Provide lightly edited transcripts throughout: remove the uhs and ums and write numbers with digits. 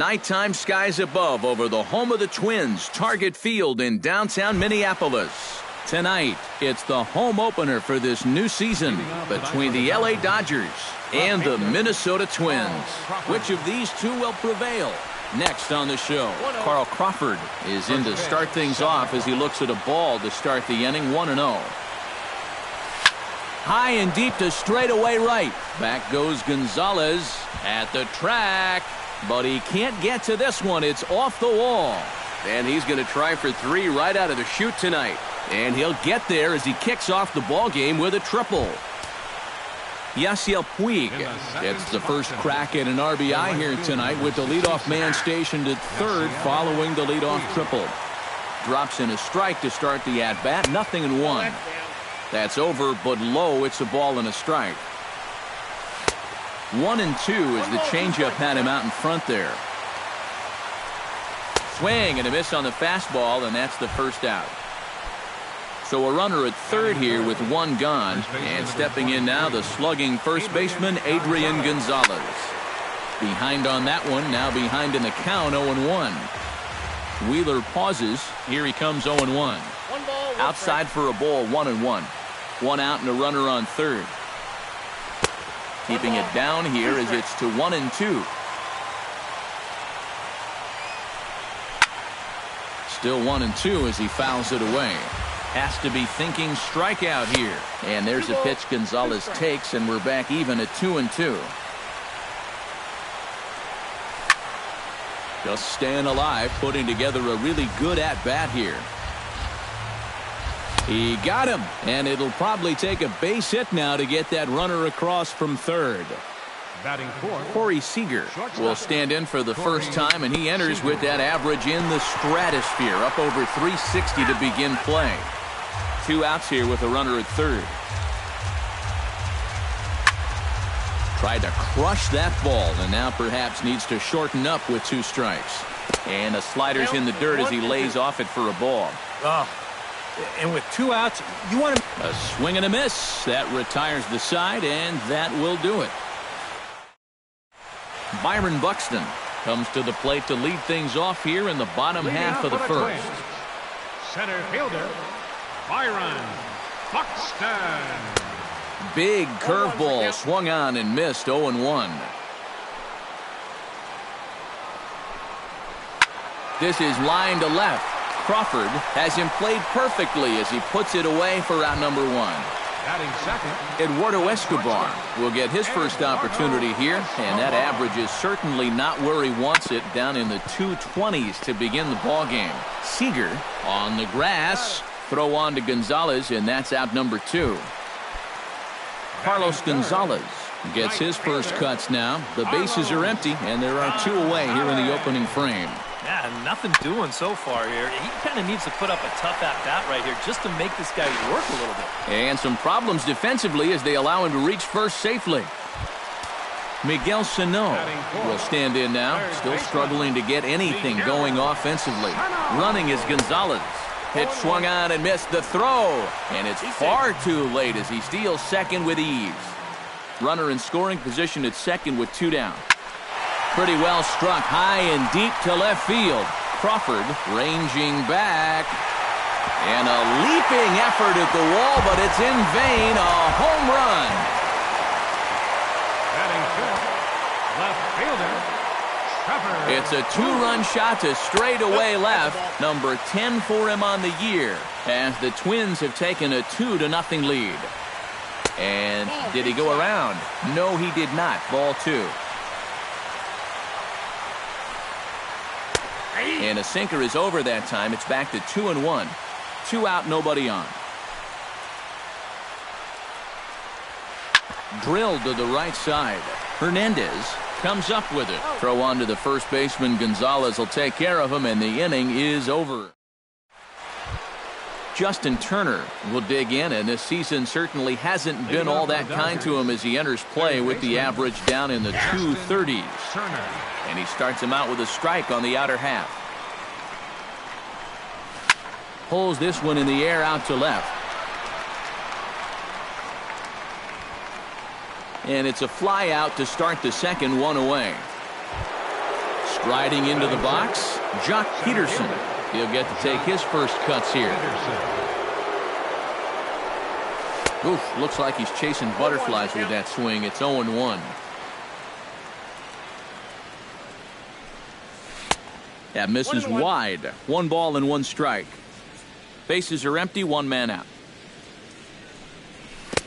nighttime skies above over the home of the Twins, Target Field in downtown Minneapolis. Tonight, it's the home opener for this new season between the LA Dodgers and the Minnesota Twins. Which of these two will prevail? Next on the show, Carl Crawford is in to start things off as he looks at a ball to start the inning 1-0. High and deep to straightaway right. Back goes Gonzalez at the track, but he can't get to this one. It's off the wall. And he's going to try for 3 right out of the chute tonight. And he'll get there as he kicks off the ball game with a triple. Yasiel Puig gets the first crack at an RBI here tonight with the leadoff man stationed at third following the leadoff triple. Drops in a strike to start the at-bat. 0-1. That's over, but low. It's a ball and a strike. 1-2 as the changeup had him out in front there. Swing and a miss on the fastball, and that's the first out. So a runner at third here with 1 gone, and stepping in now the slugging first baseman Adrian Gonzalez. Behind on that one, now behind in the count, 0-1. Wheeler pauses. Here he comes, 0-1. Outside for a ball, 1-1. 1 out and a runner on third. Keeping it down here as it's to 1-2. Still 1-2 as he fouls it away. Has to be thinking strikeout here. And there's a pitch Gonzalez takes, and we're back even at 2-2. Just staying alive, putting together a really good at-bat here. He got him, and it'll probably take a base hit now to get that runner across from third. Corey Seager will stand in for the first time, and he enters with that average in the stratosphere, up over 360 to begin play. 2 outs here with a runner at third. Tried to crush that ball, and now perhaps needs to shorten up with 2 strikes. And a slider's in the dirt as he lays off it for a ball. And with 2 outs, you want to... A swing and a miss. That retires the side, and that will do it. Byron Buxton comes to the plate to lead things off here in the bottom half of the first. Center fielder, Byron Buxton. Big curveball swung on and missed, 0-1. This is line to left. Crawford has him played perfectly as he puts it away for out number 1. Eduardo Escobar will get his first opportunity here, and that average is certainly not where he wants it, down in the 220s to begin the ball game. Seager on the grass, throw on to Gonzalez, and that's out number 2. Carlos Gonzalez gets his first cuts now. The bases are empty, and there are 2 away here in the opening frame. Yeah, nothing doing so far here. He kind of needs to put up a tough at-bat right here just to make this guy work a little bit. And some problems defensively as they allow him to reach first safely. Miguel Sano will stand in now, still struggling to get anything going offensively. Running is Gonzalez. Pitch swung on and missed the throw. And it's far too late as he steals second with ease. Runner in scoring position at second with 2 down. Pretty well struck high and deep to left field. Crawford ranging back. And a leaping effort at the wall, but it's in vain. A home run. Left fielder, Trevor. It's a 2-run shot to straightaway left. Number 10 for him on the year, as the Twins have taken a 2-0 lead. And did he go around? No, he did not. Ball 2. And a sinker is over that time. It's back to 2-1. 2 out, nobody on. Drilled to the right side. Hernandez comes up with it. Throw on to the first baseman. Gonzalez will take care of him, and the inning is over. Justin Turner will dig in, and this season certainly hasn't been all that kind to him as he enters play with the average down in the 230s. And he starts him out with a strike on the outer half. Pulls this one in the air out to left. And it's a fly out to start the second, 1 away. Striding into the box, Jock Peterson. He'll get to take his first cuts here. Oof, looks like he's chasing butterflies with that swing. It's 0-1. That misses wide. 1 ball and 1 strike. Bases are empty, 1 man out.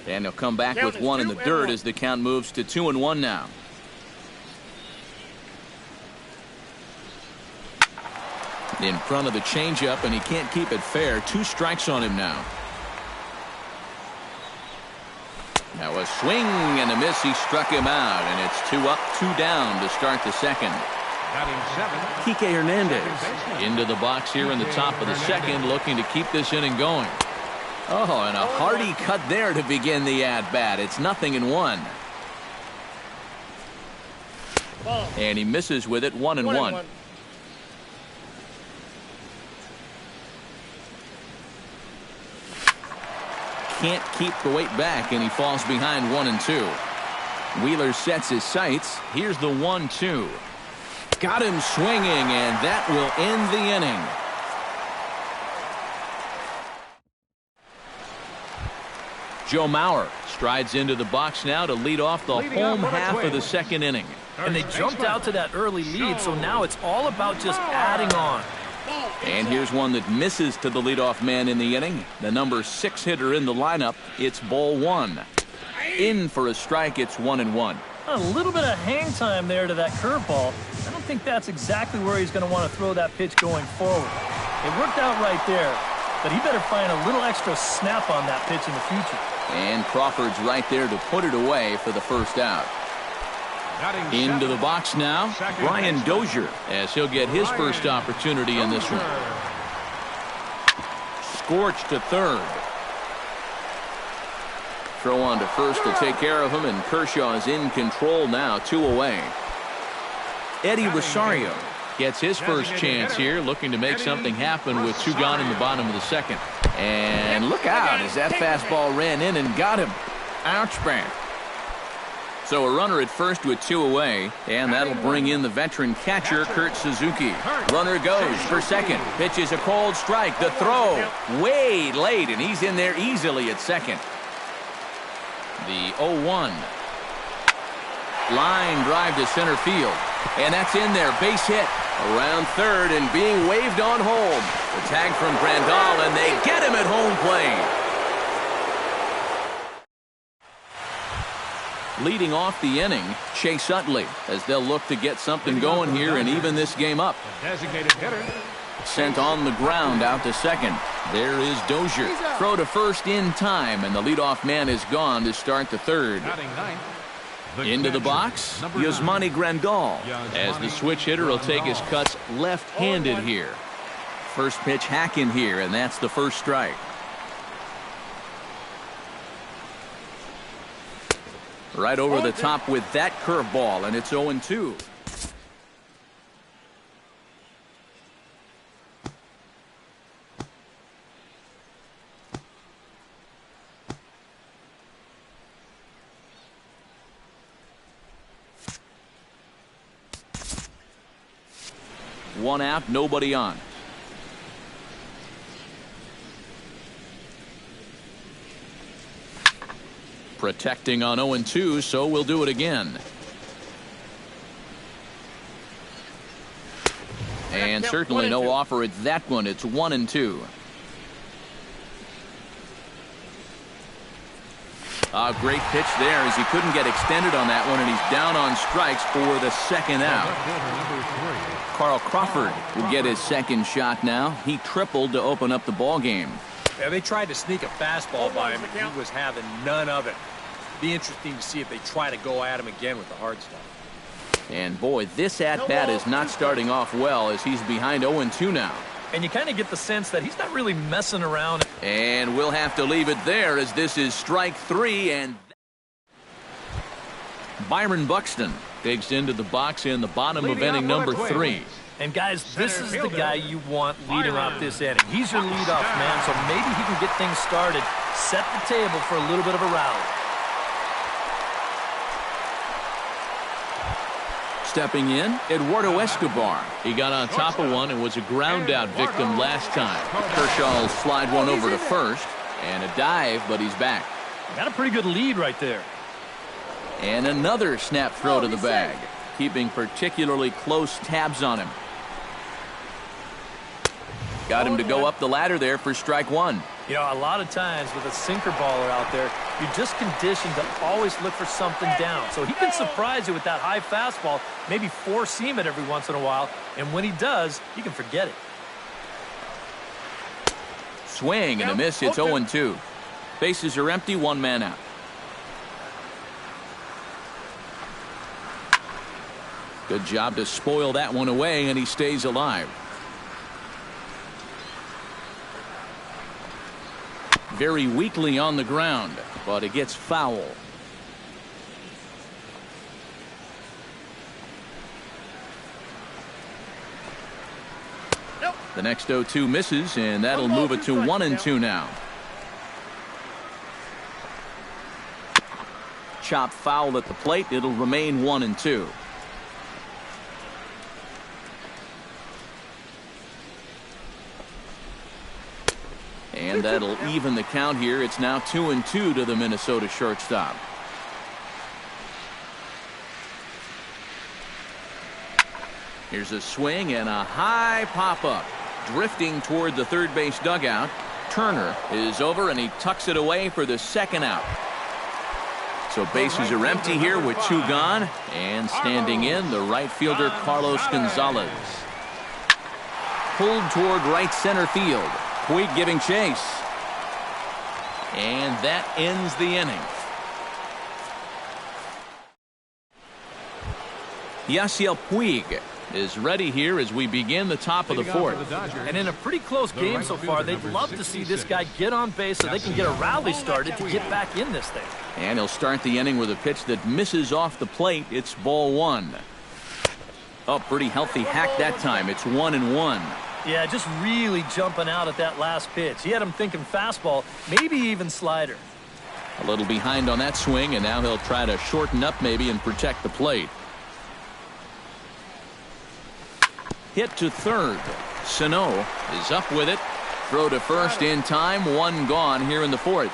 And he'll come back with 1 in the dirt as the count moves to 2-1 now. In front of the changeup, and he can't keep it fair. 2 strikes on him now. Now a swing and a miss. He struck him out, and it's 2 up, 2 down to start the second. Kike Hernandez into the box here in the top of the second, looking to keep this inning going. Oh, and a hearty cut there to begin the at-bat. It's 0-1. And he misses with it, 1-1. Can't keep the weight back, and he falls behind 1-2. Wheeler sets his sights. Here's the 1-2. Got him swinging, and that will end the inning. Joe Mauer strides into the box now to lead off the home half of the second inning. And they jumped out to that early lead, so now it's all about just adding on. And here's one that misses to the leadoff man in the inning. The number 6 hitter in the lineup. It's ball 1. In for a strike. It's 1-1. A little bit of hang time there to that curveball. I don't think that's exactly where he's going to want to throw that pitch going forward. It worked out right there, but he better find a little extra snap on that pitch in the future. And Crawford's right there to put it away for the first out. Into the box now, Brian Dozier, as he'll get his first opportunity in this one. Scorched to third. Throw on to first to take care of him, and Kershaw is in control now, 2 away. Eddie Rosario gets his first chance here, looking to make something happen with 2 gone in the bottom of the second. And look out as that fastball ran in and got him. Ouch bang. So a runner at first with 2 away, and that'll bring in the veteran catcher, Kurt Suzuki. Runner goes for second. Pitch is a cold strike. The throw way late, and he's in there easily at second. The 0-1. Line drive to center field. And that's in there. Base hit. Around third and being waved on home. The tag from Grandal, and they get him at home plate. Leading off the inning, Chase Utley, as they'll look to get something going here and even this game up. Designated hitter. Sent on the ground out to second. There is Dozier. Throw to first in time, and the leadoff man is gone to start the third. Into the box, Yasmani Grandal, as the switch hitter will take his cuts left-handed here. First pitch hack in here, and that's the first strike. Right over the top with that curveball, and it's 0-2. One out, nobody on. Protecting on 0-2, so we'll do it again. And certainly no offer at that one. It's 1-2. A great pitch there as he couldn't get extended on that one, and he's down on strikes for the second out. Carl Crawford will get his second shot now. He tripled to open up the ball game. Yeah, they tried to sneak a fastball by him, and he was having none of it. Be interesting to see if they try to go at him again with the hard stuff. And boy, this at-bat is not starting off well as he's behind 0-2 now. And you kind of get the sense that he's not really messing around. And we'll have to leave it there as this is strike 3. And Byron Buxton digs into the box in the bottom of inning number 3. And guys, this is the guy you want leading off this inning. He's your leadoff man, so maybe he can get things started, set the table for a little bit of a rally. Stepping in, Eduardo Escobar. He got on top of one and was a ground-out victim last time. Kershaw will slide one over to first, and a dive, but he's back. Got a pretty good lead right there. And another snap throw to the bag, keeping particularly close tabs on him. Got him to go up the ladder there for strike one. You know, a lot of times with a sinker baller out there, you're just conditioned to always look for something down. So he can surprise you with that high fastball, maybe four-seam it every once in a while, and when he does, you can forget it. Swing and a miss. It's 0-2. Bases are empty, one man out. Good job to spoil that one away, and he stays alive. Very weakly on the ground, but it gets foul. The next 0-2 misses, and that'll move it to 1-2 now. Chop foul at the plate. It'll remain 1-2. And that'll even the count here. It's now 2-2 to the Minnesota shortstop. Here's a swing and a high pop-up. Drifting toward the third base dugout. Turner is over, and he tucks it away for the second out. So bases are empty here with two gone. And standing in, the right fielder, Carlos Gonzalez. Pulled toward right center field. Puig giving chase. And that ends the inning. Yasiel Puig is ready here as we begin the top of the fourth. And in a pretty close game so far, they'd love to see this guy get on base so they can get a rally started to get back in this thing. And he'll start the inning with a pitch that misses off the plate. It's ball one. Oh, pretty healthy hack that time. It's 1-1. Yeah, just really jumping out at that last pitch. He had him thinking fastball, maybe even slider. A little behind on that swing, and now he'll try to shorten up maybe and protect the plate. Hit to third. Sano is up with it. Throw to first in time. One gone here in the fourth.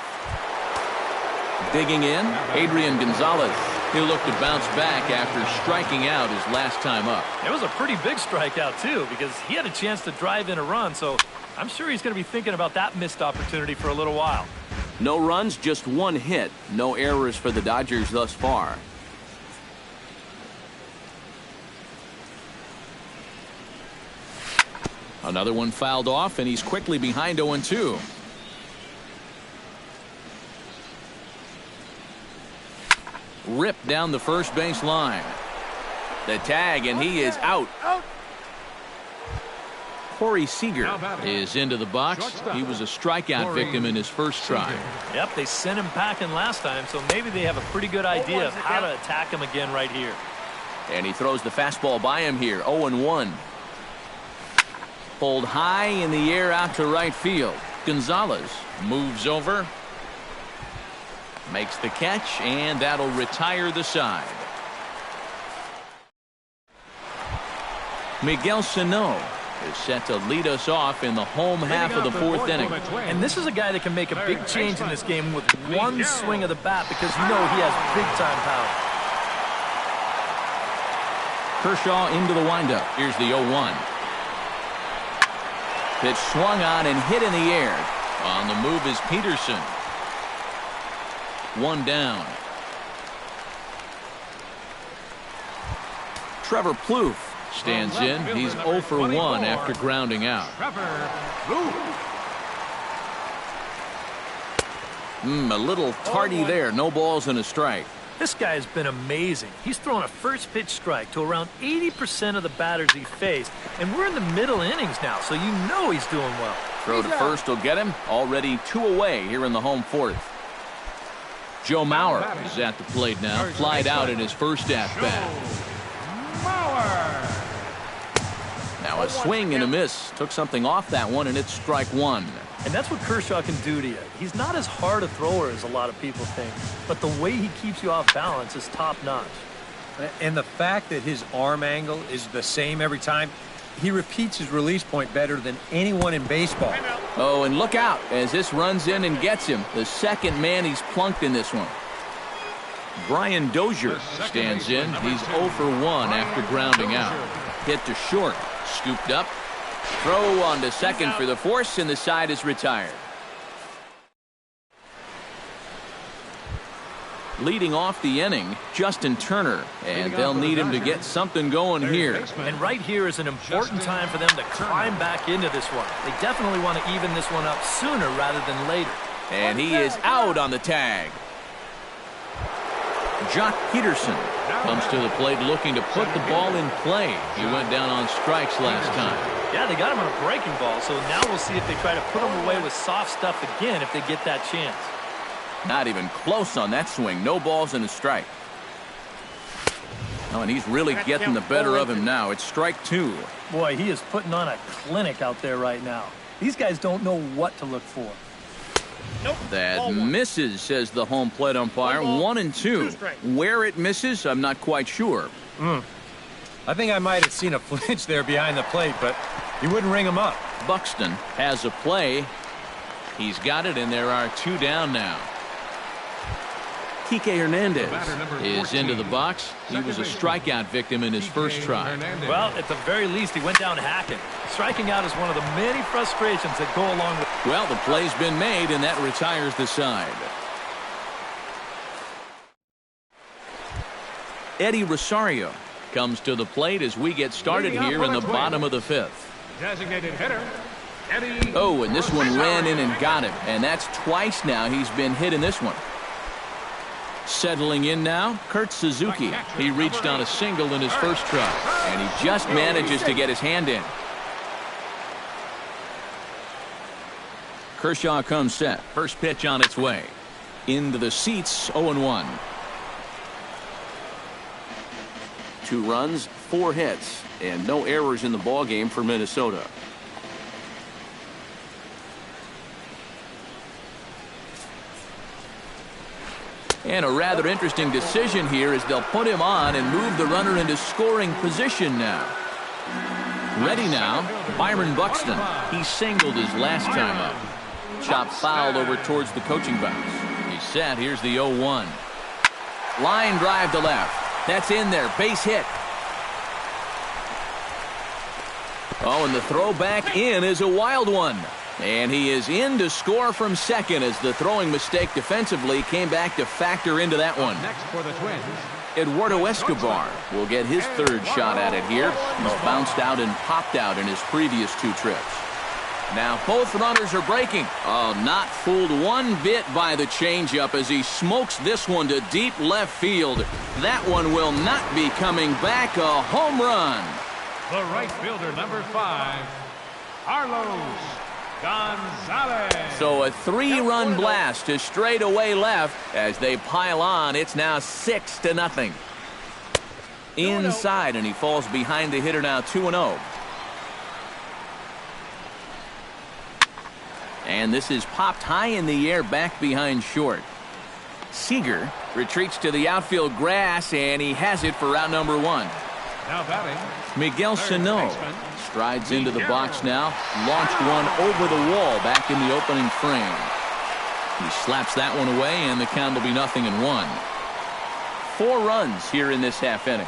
Digging in, Adrian Gonzalez. He'll look to bounce back after striking out his last time up. It was a pretty big strikeout, too, because he had a chance to drive in a run, so I'm sure he's going to be thinking about that missed opportunity for a little while. No runs, just one hit. No errors for the Dodgers thus far. Another one fouled off, and he's quickly behind 0-2. Ripped down the first base line. The tag, and he is out. Corey Seager is into the box. He was a strikeout victim in his first try. Yep, they sent him packing last time, so maybe they have a pretty good idea of how to attack him again right here. And he throws the fastball by him here, 0-1. Pulled high in the air out to right field. Gonzalez moves over. Makes the catch, and that'll retire the side. Miguel Sano is set to lead us off in the home half of the fourth inning. And this is a guy that can make a big change in this game with one swing of the bat because you know he has big-time power. Kershaw into the windup. Here's the 0-1. Pitch swung on and hit in the air. On the move is Peterson. One down. Trevor Plouffe stands in. He's 0 for 1 after grounding out. A little tardy there. No balls and a strike. This guy has been amazing. He's thrown a first pitch strike to around 80% of the batters he faced. And we're in the middle innings now, so you know he's doing well. Throw to first will get him. Already 2 away here in the home fourth. Joe Mauer is at the plate now. Flied out in his first at-bat. Now a swing and a miss. Took something off that one, and it's strike one. And that's what Kershaw can do to you. He's not as hard a thrower as a lot of people think, but the way he keeps you off balance is top-notch. And the fact that his arm angle is the same every time, he repeats his release point better than anyone in baseball. Oh, and look out as this runs in and gets him. The second man he's plunked in this one. Brian Dozier stands in. He's 0 for 1 after grounding out. Hit to short. Scooped up. Throw on to second for the force, and the side is retired. Leading off the inning, Justin Turner, and they'll need him to get something going here. And right here is an important time for them to climb back into this one. They definitely want to even this one up sooner rather than later. And he is out on the tag. Jock Peterson comes to the plate looking to put the ball in play. He went down on strikes last time. Yeah, they got him on a breaking ball, so now we'll see if they try to put him away with soft stuff again if they get that chance. Not even close on that swing. No balls and a strike. Oh, and he's really getting the better of him now. It's strike 2. Boy, he is putting on a clinic out there right now. These guys don't know what to look for. That misses, says the home plate umpire. 1 and 2. Where it misses, I'm not quite sure. I think I might have seen a flinch there behind the plate, but he wouldn't ring him up. Buxton has a play. He's got it, and there are 2 down now. Kike Hernandez is into the box. He was a strikeout victim in his first try. Well, at the very least, he went down hacking. Striking out is one of the many frustrations that go along with. Well, the play's been made, and that retires the side. Eddie Rosario comes to the plate as we get started here in the bottom of the 5th. Designated hitter, Eddie. Oh, and this one ran in and got him, and that's twice now he's been hit in this one. Settling in now, Kurt Suzuki. He reached on a single in his first try, and he just manages to get his hand in. Kershaw comes set. First pitch on its way. Into the seats, 0-1. 2 runs, 4 hits, and no errors in the ballgame for Minnesota. And a rather interesting decision here as they'll put him on and move the runner into scoring position now. Ready now, Byron Buxton. He singled his last time up. Chopped foul over towards the coaching box. He's set. Here's the 0-1. Line drive to left. That's in there. Base hit. Oh, and the throw back in is a wild one. And he is in to score from second as the throwing mistake defensively came back to factor into that one. Next for the Twins. Eduardo Escobar will get his 3rd shot at it here. He's bounced out and popped out in his previous 2 trips. Now both runners are breaking. Oh, not fooled one bit by the changeup as he smokes this one to deep left field. That one will not be coming back. A home run. The right fielder, number 5, Carlos Gonzalez. So a 3-run blast to straightaway left as they pile on. It's now 6-0. Inside, and he falls behind the hitter now 2-0. And this is popped high in the air back behind short. Seager retreats to the outfield grass, and he has it for out number 1. Now batting, Miguel Sano strides into the box now. Launched one over the wall back in the opening frame. He slaps that one away, and the count will be 0-1. 4 runs here in this half inning.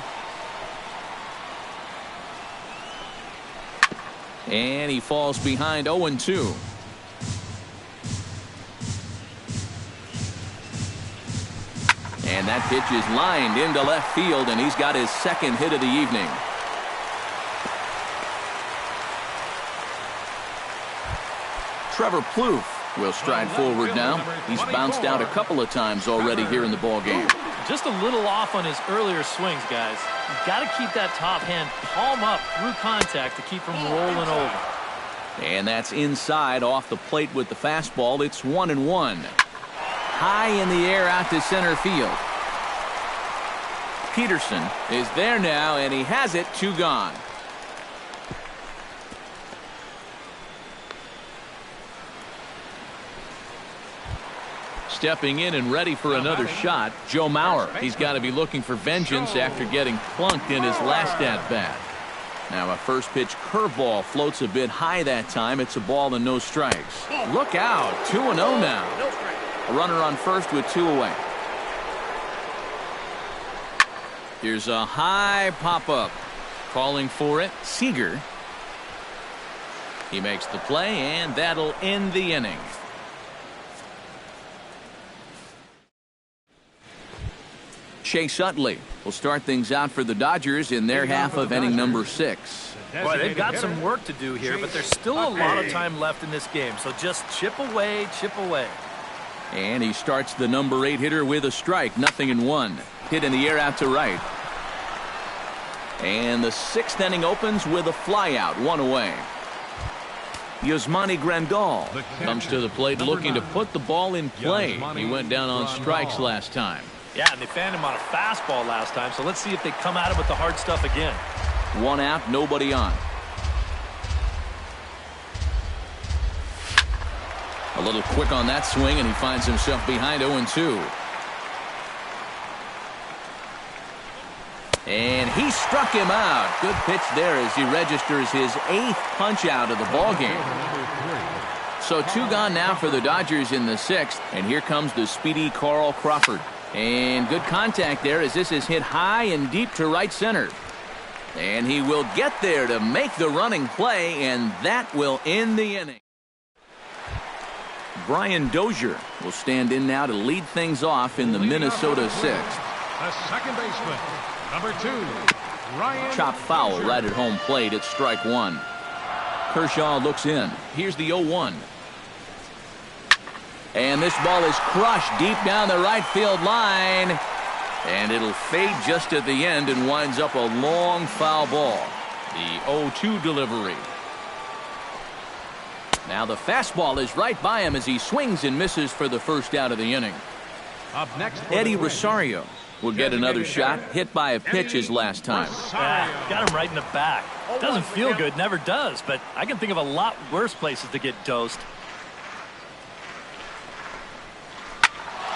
And he falls behind 0-2. And that pitch is lined into left field, and he's got his 2nd hit of the evening. Trevor Plouffe will stride forward now. He's bounced out a couple of times already here in the ball game. Just a little off on his earlier swings, guys. You've got to keep that top hand palm up through contact to keep him rolling over. And that's inside off the plate with the fastball. It's 1-1. High in the air out to center field. Peterson is there now, and he has it. 2 gone. Stepping in and ready for another shot, Joe Mauer. He's got to be looking for vengeance after getting plunked in his last at-bat. Now a first pitch curveball floats a bit high that time. It's a ball and no strikes. Look out, 2-0 now. A runner on first with 2 away. Here's a high pop-up. Calling for it, Seager. He makes the play, and that'll end the inning. Chase Utley will start things out for the Dodgers in their half of inning number 6. Boy, they've got some work to do here, but there's still a lot of time left in this game, so just chip away, chip away. And he starts the number 8 hitter with a strike, 0-1. Hit in the air out to right. And the 6th inning opens with a flyout, 1 away. Yasmani Grandal comes to the plate looking to put the ball in play. He went down on strikes last time. Yeah, and they fanned him on a fastball last time, so let's see if they come at him with the hard stuff again. 1 out, nobody on. A little quick on that swing, and he finds himself behind 0-2. And he struck him out. Good pitch there as he registers his 8th punch out of the ballgame. So 2 gone now for the Dodgers in the 6th, and here comes the speedy Carl Crawford. And good contact there as this is hit high and deep to right center. And he will get there to make the running play, and that will end the inning. Brian Dozier will stand in now to lead things off in the Minnesota 6th. The second baseman, number 2, Ryan. Chop foul right at home plate at strike 1. Kershaw looks in. Here's the 0-1. And this ball is crushed deep down the right field line. And it'll fade just at the end and winds up a long foul ball. The 0-2 delivery. Now the fastball is right by him as he swings and misses for the first out of the inning. Up next, Eddie Rosario will get another shot, hit by a pitch his last time. Got him right in the back. Doesn't feel good, never does, but I can think of a lot worse places to get dosed.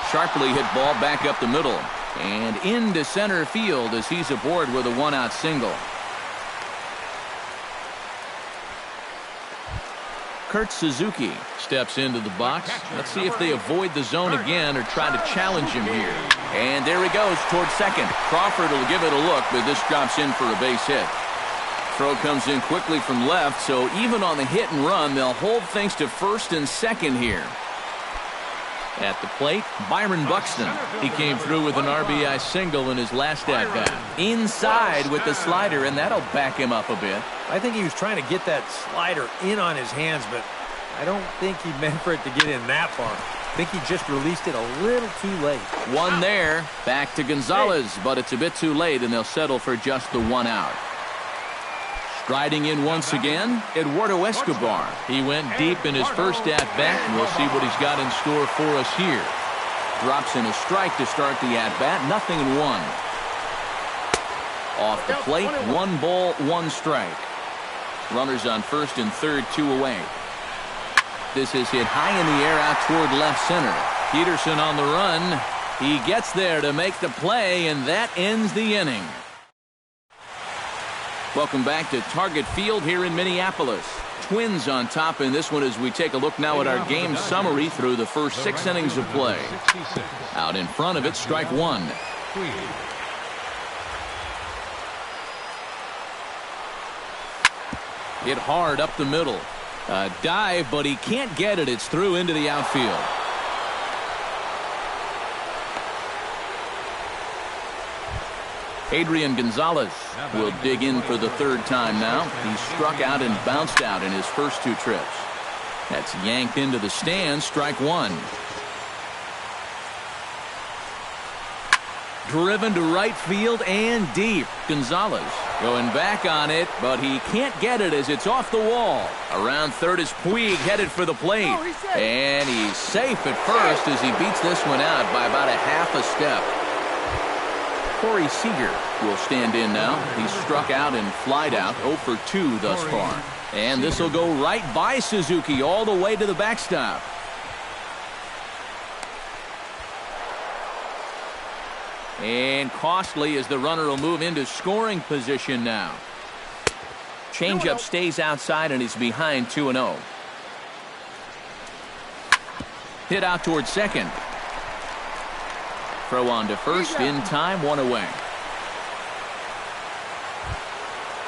Sharply hit ball back up the middle and into center field as he's aboard with a 1-out single. Kurt Suzuki steps into the box. Let's see if they avoid the zone again or try to challenge him here. And there he goes towards second. Crawford will give it a look, but this drops in for a base hit. Throw comes in quickly from left, so even on the hit and run, they'll hold things to first and second here. At the plate, Byron Buxton. He came through with an RBI single in his last at-bat. Inside with the slider, and that'll back him up a bit. I think he was trying to get that slider in on his hands, but I don't think he meant for it to get in that far. I think he just released it a little too late. One there. Back to Gonzalez, but it's a bit too late, and they'll settle for just the 1 out. Striding in once again, Eduardo Escobar. He went deep in his first at-bat, and we'll see what he's got in store for us here. Drops in a strike to start the at-bat, 0-1. Off the plate, 1 ball, 1 strike. Runners on first and third, 2 away. This is hit high in the air out toward left center. Peterson on the run. He gets there to make the play, and that ends the inning. Welcome back to Target Field here in Minneapolis. Twins on top in this one as we take a look now at our game summary through the first 6 innings of play. Out in front of it, strike 1. Hit hard up the middle. A dive, but he can't get it. It's through into the outfield. Adrian Gonzalez will dig in for the 3rd time now. He struck out and bounced out in his first 2 trips. That's yanked into the stands, strike 1. Driven to right field and deep. Gonzalez going back on it, but he can't get it as it's off the wall. Around third is Puig headed for the plate. And he's safe at first as he beats this one out by about a half a step. Corey Seager will stand in now. He's struck out and flied out, 0 for 2 thus far. And this will go right by Suzuki all the way to the backstop. And costly as the runner will move into scoring position now. Changeup stays outside and he's behind 2-0. Hit out towards second. Throw on to first in time, 1 away.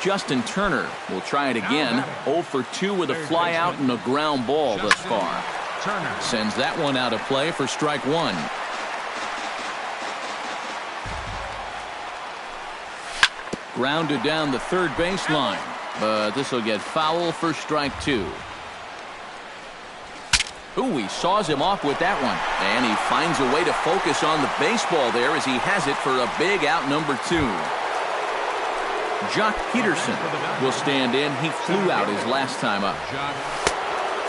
Justin Turner will try it again. 0 for 2 with a fly out and a ground ball thus far. Sends that one out of play for strike 1. Grounded down the third baseline, but this will get foul for strike 2. Ooh, he saws him off with that one, and he finds a way to focus on the baseball there as he has it for a big out number 2. Jock Peterson will stand in. He flew out his last time up.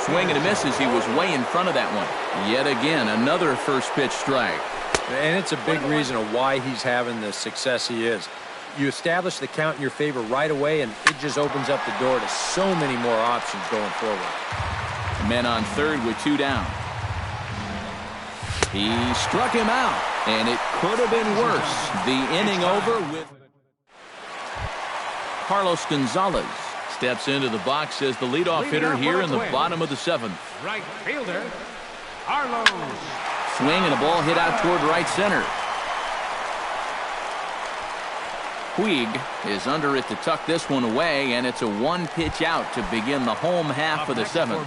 Swing and a miss as he was way in front of that one. Yet again, another first pitch strike. And it's a big reason of why he's having the success he is. You establish the count in your favor right away, and it just opens up the door to so many more options going forward. Men on third with 2 down. He struck him out, and it could have been worse. The inning over with Carlos Gonzalez steps into the box as the leadoff hitter here in the bottom of the 7th. Right fielder, Carlos. Swing and a ball hit out toward right center. Puig is under it to tuck this one away, and it's a 1-pitch out to begin the home half of the 7th.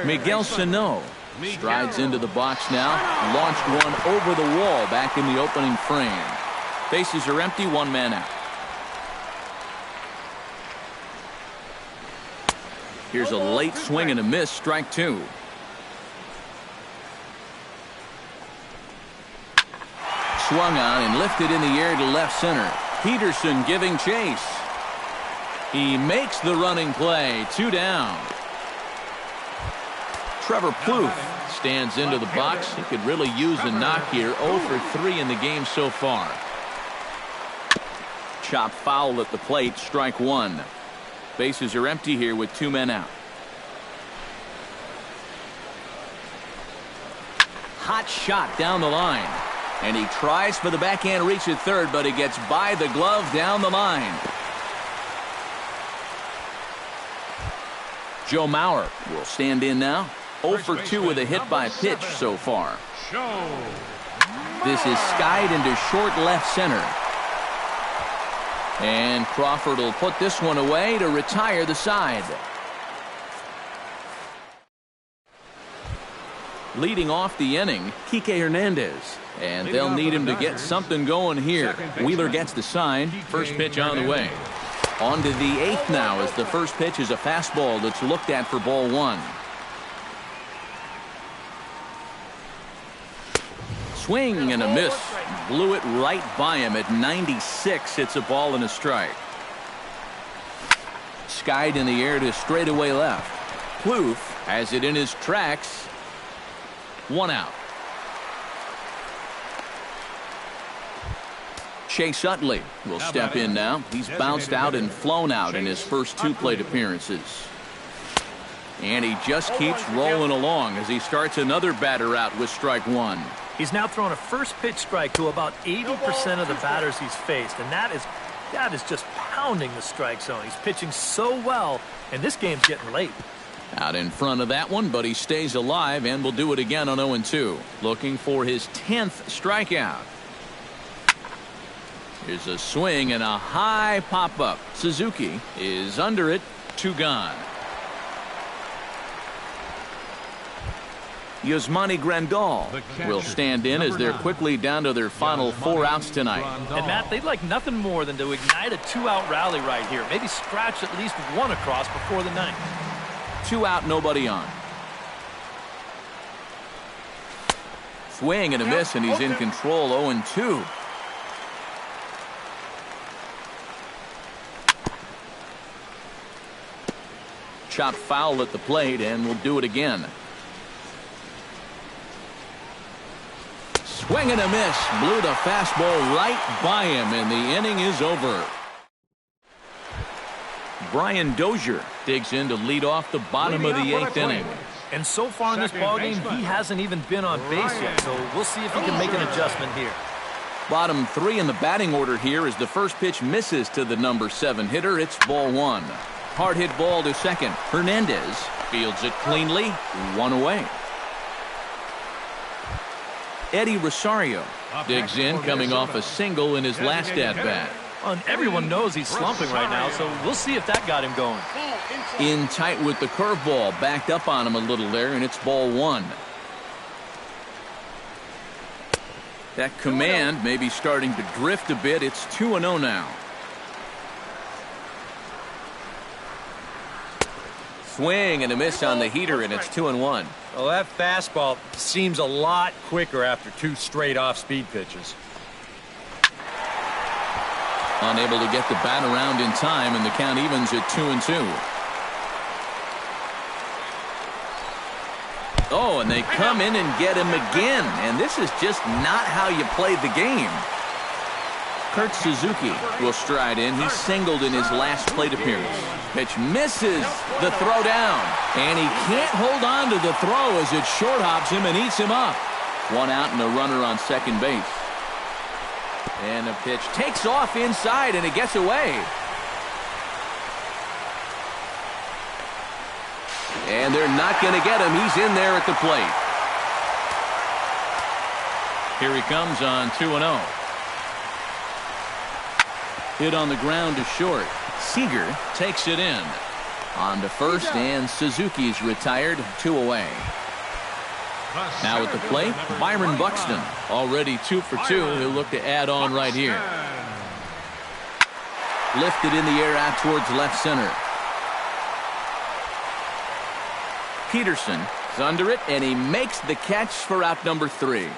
Miguel Sano strides into the box now. Launched one over the wall back in the opening frame. Bases are empty, 1 man out. Here's a late swing and a miss, strike 2. Swung on and lifted in the air to left center. Peterson giving chase. He makes the running play. 2 down. Trevor Plouffe stands into the box. He could really use a knock here. 0 for 3 in the game so far. Chop foul at the plate. Strike 1. Bases are empty here with 2 men out. Hot shot down the line. And he tries for the backhand reach at third, but he gets by the glove down the line. Joe Mauer will stand in now. 0 for 2 with a hit by pitch so far. This is skied into short left center. And Crawford will put this one away to retire the side. Leading off the inning, Kike Hernandez. And they'll need him to get something going here. Wheeler gets the sign. First pitch on the way. On to the 8th now as the first pitch is a fastball that's looked at for ball 1. Swing and a miss. Blew it right by him at 96. It's a ball and a strike. Skied in the air to straightaway left. Plouffe has it in his tracks. 1 out. Chase Utley will step in now. He's bounced out and flown out in his first 2 plate appearances. And he just keeps rolling along as he starts another batter out with strike 1. He's now thrown a first pitch strike to about 80% of the batters he's faced, and that is just pounding the strike zone. He's pitching so well, and this game's getting late. Out in front of that one, but he stays alive and will do it again on 0-2. Looking for his 10th strikeout. Here's a swing and a high pop-up. Suzuki is under it. 2 gone. Yasmani Grandal will stand in as they're quickly down to their final 4 outs tonight. And Matt, they'd like nothing more than to ignite a 2-out rally right here. Maybe scratch at least 1 across before the 9th. 2 out, nobody on. Swing and a miss, and he's in control. 0-2. Chop foul at the plate, and we'll do it again. Swing and a miss. Blew the fastball right by him, and the inning is over. Brian Dozier digs in to lead off the bottom of the 8th inning. And so far in this ballgame, he hasn't even been on base yet, so we'll see if he can make an adjustment here. Bottom three in the batting order here as the first pitch misses to the number 7 hitter. It's ball 1. Hard hit ball to second. Hernandez fields it cleanly. 1 away. Eddie Rosario digs in, coming off a single in his last at-bat. And everyone knows he's slumping right now, so we'll see if that got him going. In tight with the curveball, backed up on him a little there, and it's ball 1. That command may be starting to drift a bit. It's 2-0 now. Swing and a miss on the heater, and it's 2-1. Well, that fastball seems a lot quicker after 2 straight off-speed pitches. Unable to get the bat around in time, and the count evens at 2-2. Oh, and they come in and get him again, and this is just not how you play the game. Kurt Suzuki will stride in. He singled in his last plate appearance. Pitch misses the throw down, and he can't hold on to the throw as it short hops him and eats him up. 1 out and a runner on second base. And the pitch takes off inside, and it gets away. And they're not going to get him. He's in there at the plate. Here he comes on 2-0. Hit on the ground to short. Seager takes it in. On to first, and Suzuki's retired. 2 away. Now at the plate, Byron Buxton. Already 2 for 2. He'll look to add on right here. Lifted in the air out towards left center. Peterson is under it, and he makes the catch for out number 3.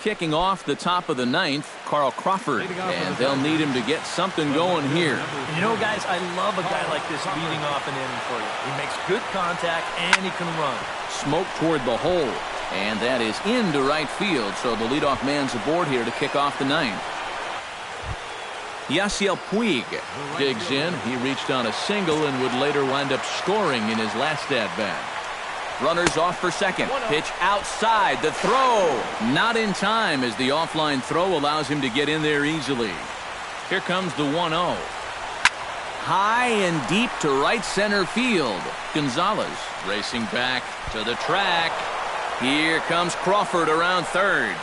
Kicking off the top of the 9th, Carl Crawford, and they'll need him to get something going here. You know, guys, I love a guy like this leading off an inning for you. He makes good contact, and he can run. Smoke toward the hole, and that is into right field, so the leadoff man's aboard here to kick off the 9th. Yasiel Puig digs in. He reached on a single and would later wind up scoring in his last at-bat. Runners off for second. Pitch outside. The throw. Not in time as the offline throw allows him to get in there easily. Here comes the 1-0. High and deep to right center field. Gonzalez racing back to the track. Here comes Crawford around third.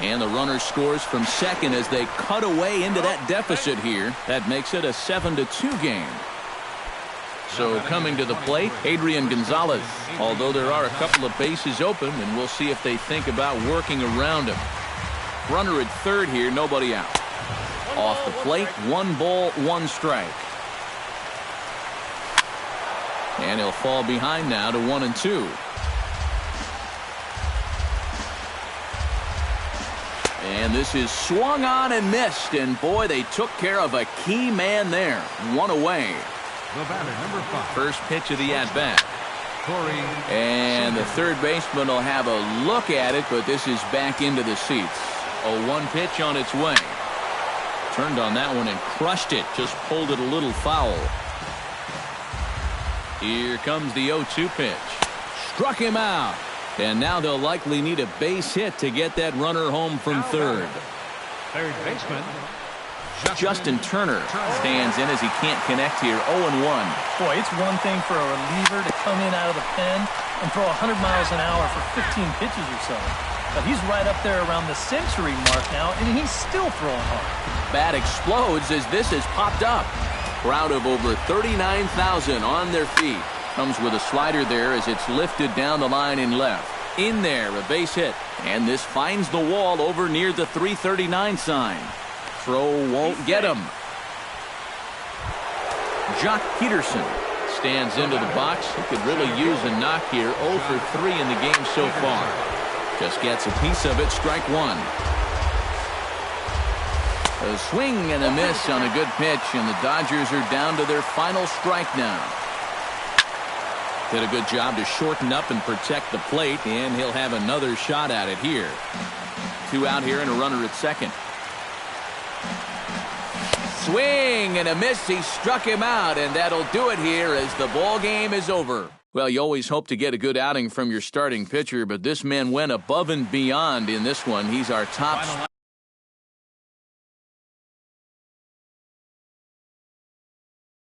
And the runner scores from second as they cut away into that deficit here. That makes it a 7-2 game. So coming to the plate, Adrian Gonzalez. Although there are a couple of bases open, and we'll see if they think about working around him. Runner at third here, nobody out. Off the plate, 1 ball, 1 strike. And he'll fall behind now to 1-2. And this is swung on and missed, and boy, they took care of a key man there. 1 away. The batter, number 5. First pitch of the at-bat. And the third baseman will have a look at it, but this is back into the seats. A 1 pitch on its way. Turned on that one and crushed it. Just pulled it a little foul. Here comes the 0-2 pitch. Struck him out. And now they'll likely need a base hit to get that runner home from third. Third baseman, Justin Turner stands in as he can't connect here. 0-1. Boy, it's one thing for a reliever to come in out of the pen and throw 100 miles an hour for 15 pitches or so. But he's right up there around the century mark now, and he's still throwing hard. Bat explodes as this has popped up. Crowd of over 39,000 on their feet. Comes with a slider there as it's lifted down the line in left. In there, a base hit. And this finds the wall over near the 339 sign. Throw won't get him. Jock Peterson stands into the box. He could really use a knock here. 0 for 3 in the game so far. Just gets a piece of it. Strike 1. A swing and a miss on a good pitch, and the Dodgers are down to their final strike now. Did a good job to shorten up and protect the plate, and he'll have another shot at it here. 2 out here and a runner at second. Swing and a miss. He struck him out, and that'll do it here as the ball game is over. Well, you always hope to get a good outing from your starting pitcher, but this man went above and beyond in this one. He's our top